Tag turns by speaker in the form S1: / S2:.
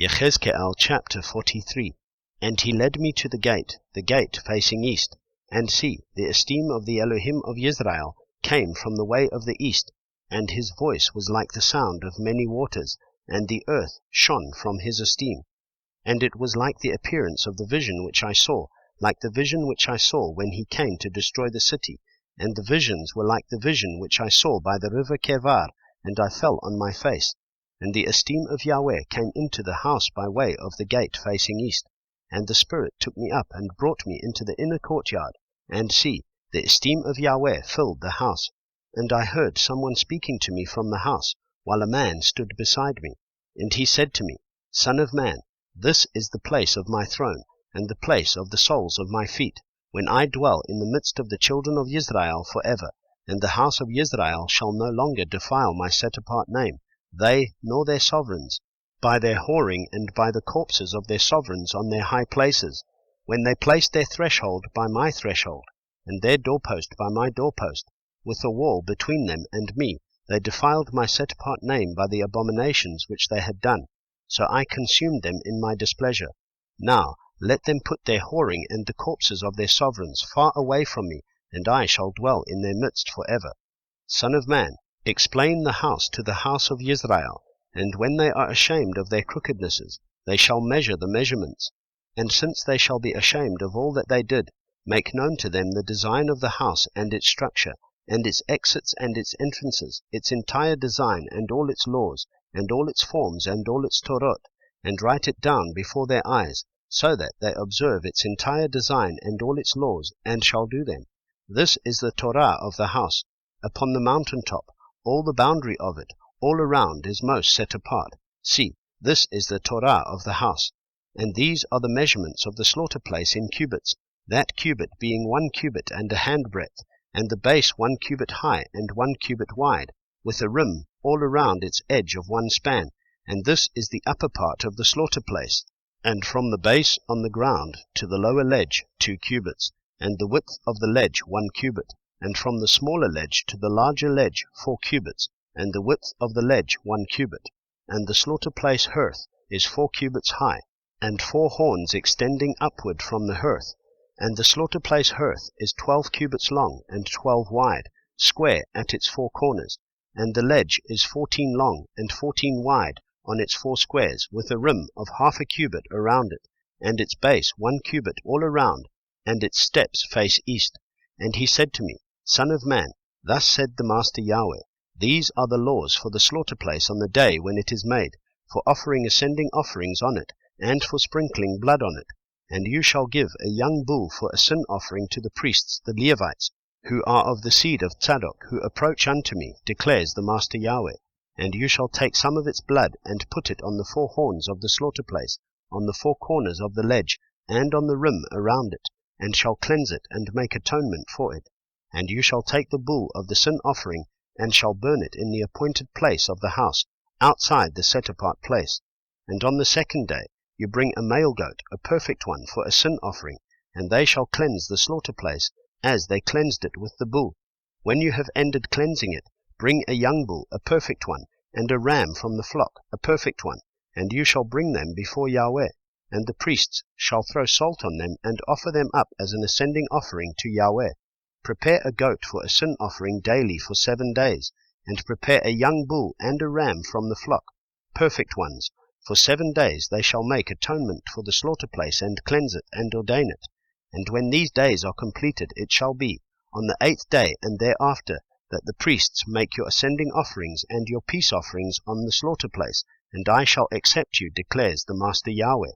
S1: Yehezq'ėl chapter 43. And he led me to the gate facing east. And see, the esteem of the Elohim of Israel came from the way of the east, and his voice was like the sound of many waters, and the earth shone from his esteem. And it was like the appearance of the vision which I saw, like the vision which I saw when he came to destroy the city. And the visions were like the vision which I saw by the river Kevar, and I fell on my face. And the esteem of Yahweh came into the house by way of the gate facing east. And the Spirit took me up and brought me into the inner courtyard. And see, the esteem of Yahweh filled the house. And I heard someone speaking to me from the house, while a man stood beside me. And he said to me, Son of man, this is the place of my throne, and the place of the soles of my feet, when I dwell in the midst of the children of Israel forever. And the house of Israel shall no longer defile my set-apart name, they nor their sovereigns, by their whoring and by the corpses of their sovereigns on their high places, when they placed their threshold by my threshold, and their doorpost by my doorpost, with a wall between them and me. They defiled my set-apart name by the abominations which they had done. So I consumed them in my displeasure. Now let them put their whoring and the corpses of their sovereigns far away from me, and I shall dwell in their midst forever. Son of man, explain the house to the house of Israel, and when they are ashamed of their crookednesses, they shall measure the measurements. And since they shall be ashamed of all that they did, make known to them the design of the house and its structure, and its exits and its entrances, its entire design and all its laws, and all its forms and all its Torah, and write it down before their eyes, so that they observe its entire design and all its laws, and shall do them. This is the Torah of the house. Upon the mountain top, all the boundary of it, all around is most set apart. See, this is the Torah of the house. And these are the measurements of the slaughter place in cubits, that cubit being 1 cubit and a handbreadth, and the base 1 cubit high and 1 cubit wide, with a rim all around its edge of 1 span. And this is the upper part of the slaughter place. And from the base on the ground to the lower ledge 2 cubits, and the width of the ledge 1 cubit, and from the smaller ledge to the larger ledge 4 cubits, and the width of the ledge 1 cubit. And the slaughter place hearth is 4 cubits high, and 4 horns extending upward from the hearth. And the slaughter place hearth is 12 cubits long and 12 wide, square at its 4 corners. And the ledge is 14 long and 14 wide on its 4 squares, with a rim of half a cubit around it, and its base 1 cubit all around, and its steps face east. And he said to me, Son of man, thus said the Master Yahweh, these are the laws for the slaughter place on the day when it is made, for offering ascending offerings on it, and for sprinkling blood on it. And you shall give a young bull for a sin offering to the priests, the Levites, who are of the seed of Tzadok, who approach unto me, declares the Master Yahweh. And you shall take some of its blood, and put it on the 4 horns of the slaughter place, on the 4 corners of the ledge, and on the rim around it, and shall cleanse it, and make atonement for it. And you shall take the bull of the sin offering, and shall burn it in the appointed place of the house, outside the set-apart place. And on the 2nd day you bring a male goat, a perfect one, for a sin offering, and they shall cleanse the slaughter place, as they cleansed it with the bull. When you have ended cleansing it, bring a young bull, a perfect one, and a ram from the flock, a perfect one, and you shall bring them before Yahweh. And the priests shall throw salt on them, and offer them up as an ascending offering to Yahweh. Prepare a goat for a sin offering daily for 7 days, and prepare a young bull and a ram from the flock, perfect ones. For 7 days they shall make atonement for the slaughter place, and cleanse it, and ordain it. And when these days are completed, it shall be, on the 8th day and thereafter, that the priests make your ascending offerings and your peace offerings on the slaughter place, and I shall accept you, declares the Master Yahweh.